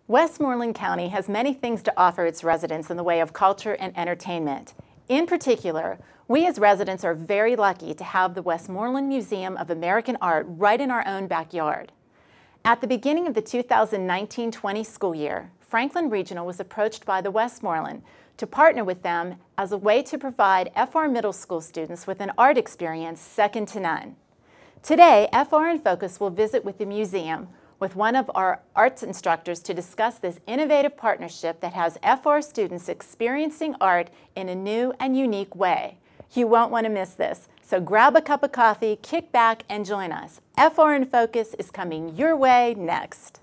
Westmoreland County has many things to offer its residents in the way of culture and entertainment. In particular, we as residents are very lucky to have the Westmoreland Museum of American Art right in our own backyard. At the beginning of the 2019-20 school year, Franklin Regional was approached by the Westmoreland to partner with them as a way to provide FR middle school students with an art experience second to none. Today, FR in Focus will visit with the museum with one of our arts instructors to discuss this innovative partnership that has FR students experiencing art in a new and unique way. You won't want to miss this, so grab a cup of coffee, kick back, and join us. FR in Focus is coming your way next.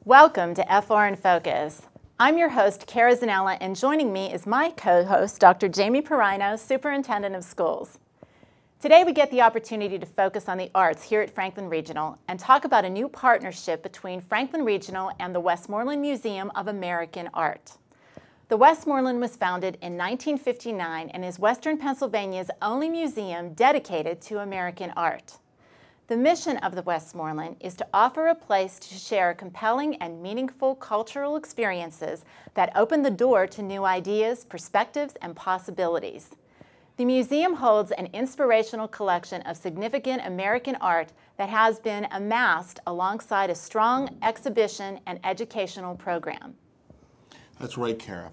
Welcome to FR in Focus. I'm your host, Cara Zanella, and joining me is my co-host, Dr. Jamie Piraino, Superintendent of Schools. Today we get the opportunity to focus on the arts here at Franklin Regional and talk about a new partnership between Franklin Regional and the Westmoreland Museum of American Art. The Westmoreland was founded in 1959 and is Western Pennsylvania's only museum dedicated to American art. The mission of the Westmoreland is to offer a place to share compelling and meaningful cultural experiences that open the door to new ideas, perspectives, and possibilities. The museum holds an inspirational collection of significant American art that has been amassed alongside a strong exhibition and educational program. That's right, Cara.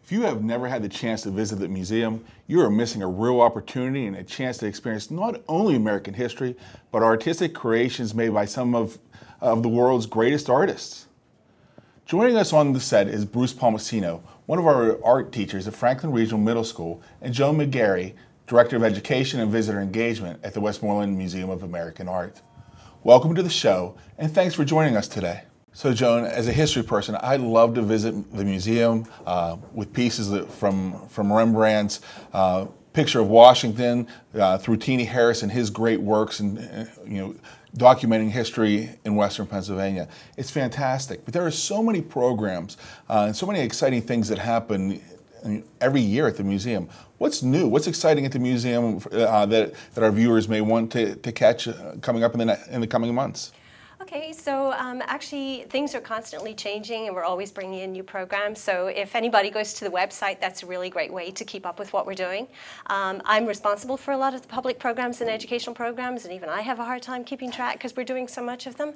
If you have never had the chance to visit the museum, you are missing a real opportunity and a chance to experience not only American history, but artistic creations made by some of the world's greatest artists. Joining us on the set is Bruce Palmiscno, one of our art teachers at Franklin Regional Middle School, and Joan McGarry, Director of Education and Visitor Engagement at the Westmoreland Museum of American Art. Welcome to the show, and thanks for joining us today. So Joan, as a history person, I love to visit the museum with pieces from Rembrandt's picture of Washington through Teenie Harris and his great works and documenting history in Western Pennsylvania. It's fantastic, but there are so many programs and so many exciting things that happen every year at the museum. What's new? What's exciting at the museum that our viewers may want to catch coming up in the coming months? Okay, so actually things are constantly changing and we're always bringing in new programs. So if anybody goes to the website, that's a really great way to keep up with what we're doing. I'm responsible for a lot of the public programs and educational programs, and even I have a hard time keeping track because we're doing so much of them.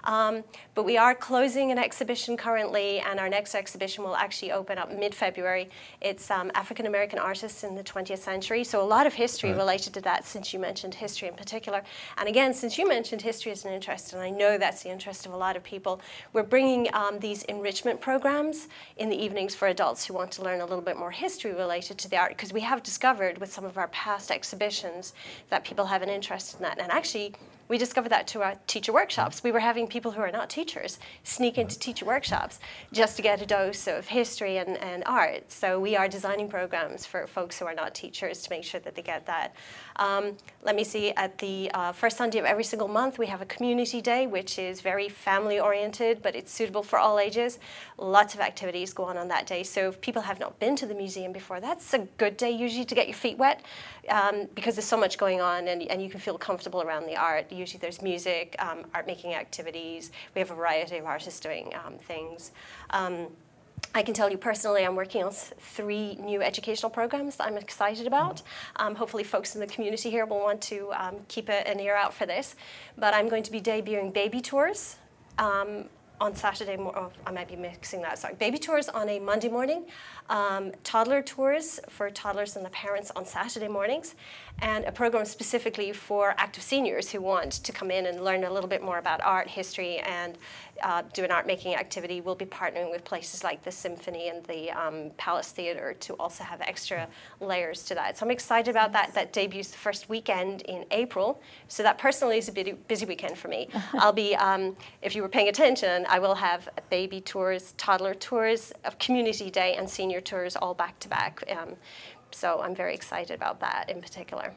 But we are closing an exhibition currently, and our next exhibition will actually open up mid-February. It's African American artists in the 20th century. So a lot of history related to that, since you mentioned history in particular. And again, since you mentioned history as an interest, and I know that's the interest of a lot of people, we're bringing these enrichment programs in the evenings for adults who want to learn a little bit more history related to the art, because we have discovered with some of our past exhibitions that people have an interest in that. And actually, we discovered that to our teacher workshops. We were having people who are not teachers sneak into teacher workshops just to get a dose of history and art. So we are designing programs for folks who are not teachers to make sure that they get that. Let me see, at the first Sunday of every single month, we have a community day, which is very family-oriented, but it's suitable for all ages. Lots of activities go on that day. So if people have not been to the museum before, that's a good day usually to get your feet wet, because there's so much going on and you can feel comfortable around the art. Usually there's music, art-making activities. We have a variety of artists doing things. I can tell you personally, I'm working on 3 new educational programs that I'm excited about. Hopefully folks in the community here will want to keep an ear out for this. But I'm going to be debuting baby tours on Saturday, I might be mixing that, sorry. Baby tours on a Monday morning, toddler tours for toddlers and the parents on Saturday mornings, and a program specifically for active seniors who want to come in and learn a little bit more about art, history, and do an art making activity. We'll be partnering with places like the Symphony and the Palace Theatre to also have extra layers to that. So I'm excited about that. That debuts the first weekend in April. So that personally is a busy weekend for me. I'll be, if you were paying attention, I will have baby tours, toddler tours, of community day, and senior tours all back to back. So I'm very excited about that in particular.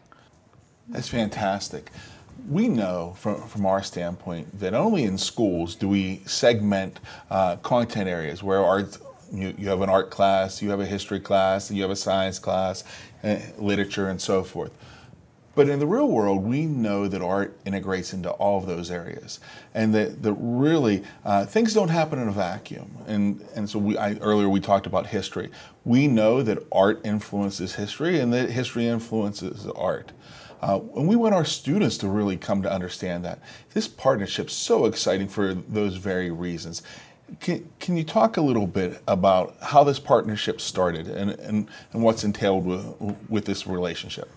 That's fantastic. We know from our standpoint that only in schools do we segment content areas where You have an art class, you have a history class, you have a science class, literature, and so forth. But in the real world, we know that art integrates into all of those areas, and that really things don't happen in a vacuum. And so earlier we talked about history. We know that art influences history, and that history influences art. And we want our students to really come to understand that. This partnership's so exciting for those very reasons. Can you talk a little bit about how this partnership started and what's entailed with this relationship?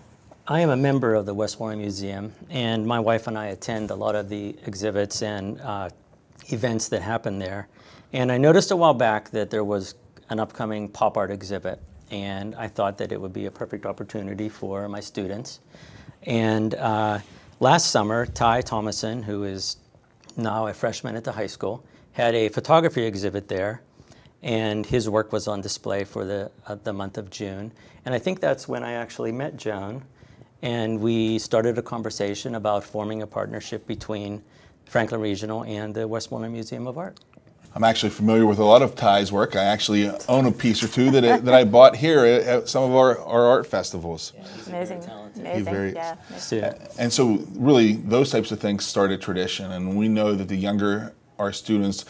I am a member of the Westmoreland Museum, and my wife and I attend a lot of the exhibits and events that happen there. And I noticed a while back that there was an upcoming pop art exhibit, and I thought that it would be a perfect opportunity for my students. And last summer, Ty Thomason, who is now a freshman at the high school, had a photography exhibit there, and his work was on display for the month of June. And I think that's when I actually met Joan. And we started a conversation about forming a partnership between Franklin Regional and the Westmoreland Museum of Art. I'm actually familiar with a lot of Ty's work. I actually own a piece or two that I bought here at some of our art festivals. Yeah, amazing, amazing. Yeah. And so really those types of things start a tradition, and we know that the younger our students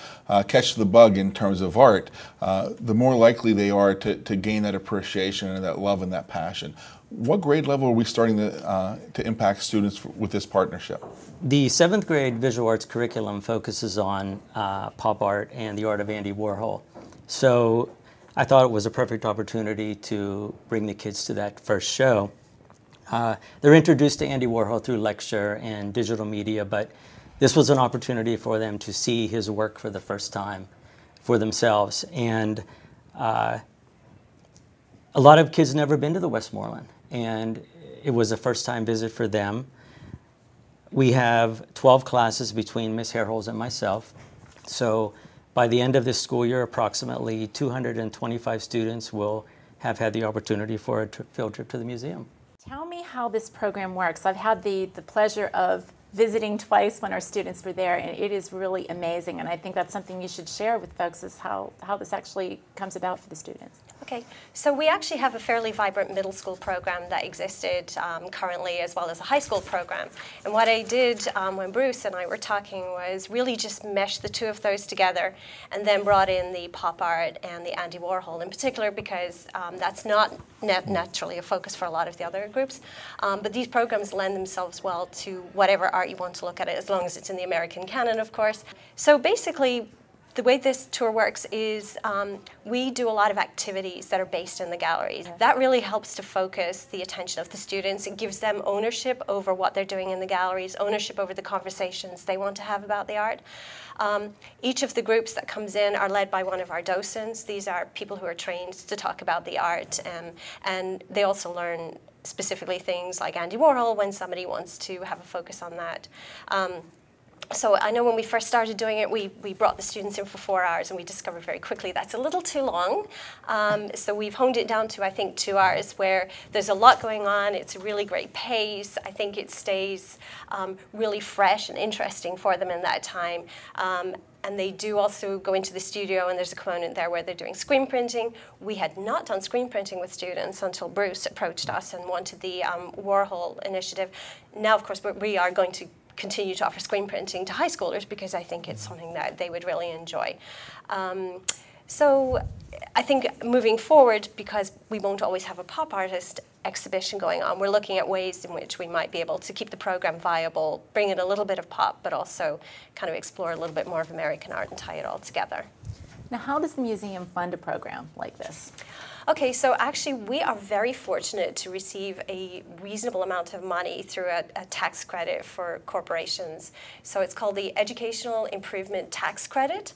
catch the bug in terms of art, the more likely they are to gain that appreciation and that love and that passion. What grade level are we starting to impact students with this partnership? The 7th grade visual arts curriculum focuses on pop art and the art of Andy Warhol. So I thought it was a perfect opportunity to bring the kids to that first show. They're introduced to Andy Warhol through lecture and digital media, but this was an opportunity for them to see his work for the first time for themselves. And a lot of kids never been to the Westmoreland, and it was a first-time visit for them. We have 12 classes between Ms. Hairholes and myself. So by the end of this school year, approximately 225 students will have had the opportunity for a field trip to the museum. Tell me how this program works. I've had the pleasure of visiting twice when our students were there, and it is really amazing. And I think that's something you should share with folks, is how this actually comes about for the students. Okay, so we actually have a fairly vibrant middle school program that existed currently, as well as a high school program. And what I did when Bruce and I were talking was really just mesh the two of those together, and then brought in the pop art and the Andy Warhol in particular, because that's not naturally a focus for a lot of the other groups. But these programs lend themselves well to whatever art you want to look at it, as long as it's in the American canon, of course. So basically, the way this tour works is we do a lot of activities that are based in the galleries. That really helps to focus the attention of the students. It gives them ownership over what they're doing in the galleries, ownership over the conversations they want to have about the art. Each of the groups that comes in are led by one of our docents. These are people who are trained to talk about the art, and they also learn specifically things like Andy Warhol when somebody wants to have a focus on that. So I know when we first started doing it, we brought the students in for 4 hours, and we discovered very quickly that's a little too long. So we've honed it down to, I think, 2 hours, where there's a lot going on. It's a really great pace. I think it stays really fresh and interesting for them in that time. And they do also go into the studio, and there's a component there where they're doing screen printing. We had not done screen printing with students until Bruce approached us and wanted the Warhol initiative. Now, of course, we are going to continue to offer screen printing to high schoolers, because I think it's something that they would really enjoy. So I think moving forward, because we won't always have a pop artist exhibition going on, we're looking at ways in which we might be able to keep the program viable, bring in a little bit of pop, but also kind of explore a little bit more of American art and tie it all together. Now, how does the museum fund a program like this? Okay, so actually we are very fortunate to receive a reasonable amount of money through a tax credit for corporations. So it's called the Educational Improvement Tax Credit.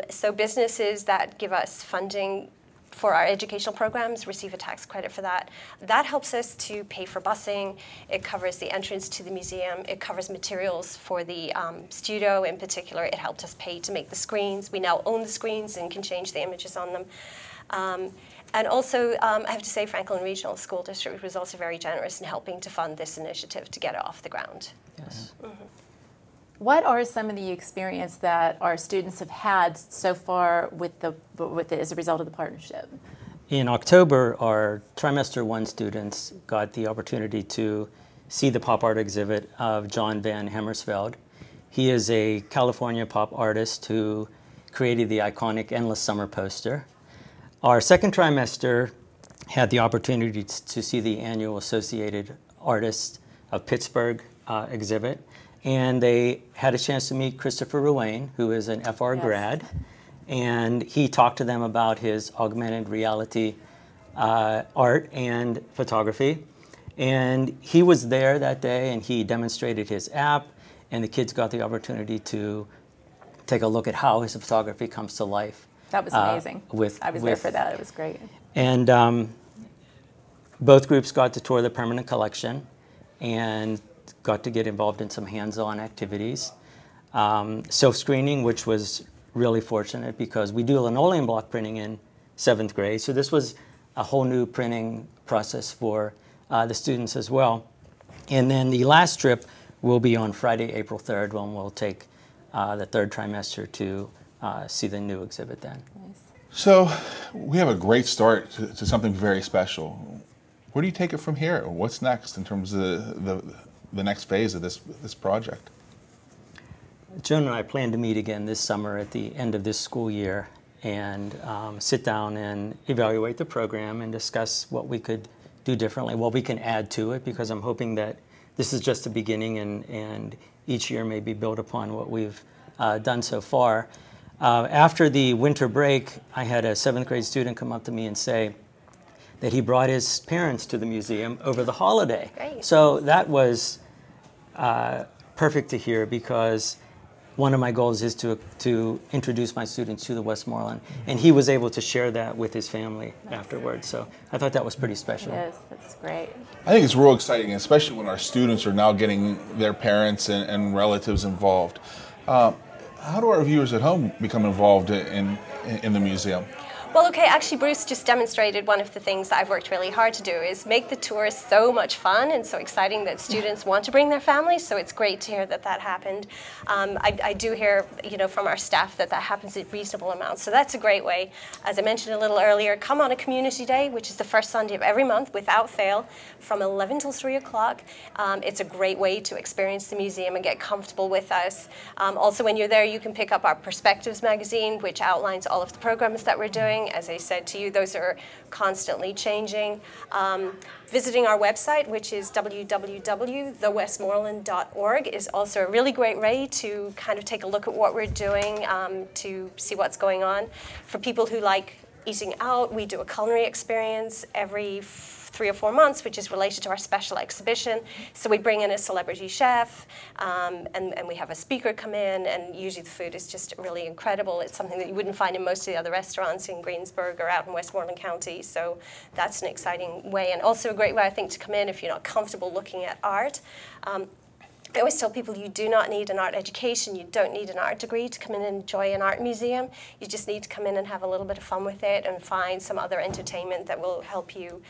So businesses that give us funding for our educational programs receive a tax credit for that. That helps us to pay for busing. It covers the entrance to the museum. It covers materials for the studio in particular. It helped us pay to make the screens. We now own the screens and can change the images on them. And also, I have to say, Franklin Regional School District was also very generous in helping to fund this initiative to get it off the ground. Yes. Mm-hmm. What are some of the experience that our students have had so far as a result of the partnership? In October, our trimester 1 students got the opportunity to see the pop art exhibit of John Van Hammersveld. He is a California pop artist who created the iconic Endless Summer poster. Our second trimester had the opportunity to see the annual Associated Artists of Pittsburgh exhibit, and they had a chance to meet Christopher Ruane, who is an FR grad, and he talked to them about his augmented reality art and photography. And he was there that day, and he demonstrated his app, and the kids got the opportunity to take a look at how his photography comes to life. That was amazing. I was there for that. It was great. And both groups got to tour the permanent collection and got to get involved in some hands-on activities. Self-screening, which was really fortunate because we do linoleum block printing in 7th grade. So this was a whole new printing process for the students as well. And then the last trip will be on Friday, April 3rd, when we'll take the 3rd trimester to see the new exhibit then. Nice. So we have a great start to something very special. Where do you take it from here? What's next in terms of the next phase of this project? Joan and I plan to meet again this summer at the end of this school year and sit down and evaluate the program and discuss what we could do differently, what we can add to it, because I'm hoping that this is just the beginning and each year may be built upon what we've done so far. After the winter break, I had a 7th grade student come up to me and say that he brought his parents to the museum over the holiday. Great. So that was perfect to hear, because one of my goals is to introduce my students to the Westmoreland, and he was able to share that with his family afterwards. So I thought that was pretty special. Yes, that's great. I think it's real exciting, especially when our students are now getting their parents and relatives involved. How do our viewers at home become involved in the museum? Well, okay, actually Bruce just demonstrated one of the things that I've worked really hard to do is make the tours so much fun and so exciting that students want to bring their families, so it's great to hear that that happened. I do hear, from our staff that happens at reasonable amounts, so that's a great way. As I mentioned a little earlier, come on a community day, which is the first Sunday of every month without fail, from 11 till 3 o'clock. It's a great way to experience the museum and get comfortable with us. Also, when you're there, you can pick up our Perspectives magazine, which outlines all of the programs that we're doing. As I said to you, those are constantly changing. Visiting our website, which is www.thewestmoreland.org, is also a really great way to kind of take a look at what we're doing, to see what's going on. For people who like eating out, we do a culinary experience every 3 or 4 months, which is related to our special exhibition. So we bring in a celebrity chef, and we have a speaker come in, and usually the food is just really incredible. It's something that you wouldn't find in most of the other restaurants in Greensburg or out in Westmoreland County. So that's an exciting way, and also a great way, I think, to come in if you're not comfortable looking at art. I always tell people you do not need an art education, you don't need an art degree to come in and enjoy an art museum. You just need to come in and have a little bit of fun with it and find some other entertainment that will help you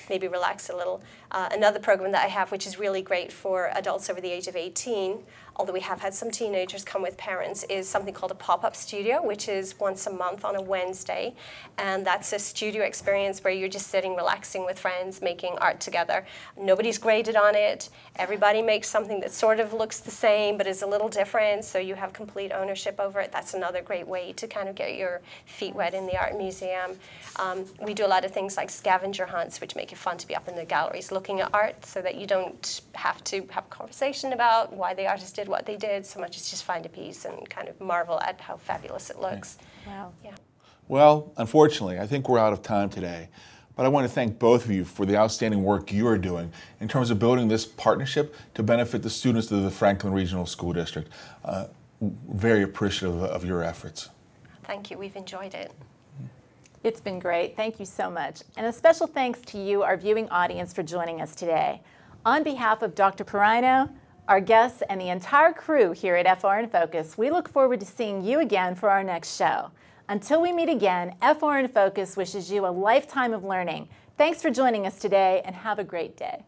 maybe relax a little. Another program that I have, which is really great for adults over the age of 18, although we have had some teenagers come with parents, is something called a pop-up studio, which is once a month on a Wednesday. And that's a studio experience where you're just sitting, relaxing with friends, making art together. Nobody's graded on it. Everybody makes something that sort of looks the same but is a little different, so you have complete ownership over it. That's another great way to kind of get your feet wet in the art museum. We do a lot of things like scavenger hunts, which make it fun to be up in the galleries looking at art, so that you don't have to have a conversation about why the artist did what they did so much as just find a piece and kind of marvel at how fabulous it looks. Wow. Yeah. Well, unfortunately, I think we're out of time today. But I want to thank both of you for the outstanding work you are doing in terms of building this partnership to benefit the students of the Franklin Regional School District. Very appreciative of your efforts. Thank you. We've enjoyed it. It's been great. Thank you so much. And a special thanks to you, our viewing audience, for joining us today. On behalf of Dr. Piraino, our guests, and the entire crew here at FR in Focus, we look forward to seeing you again for our next show. Until we meet again, FR in Focus wishes you a lifetime of learning. Thanks for joining us today, and have a great day.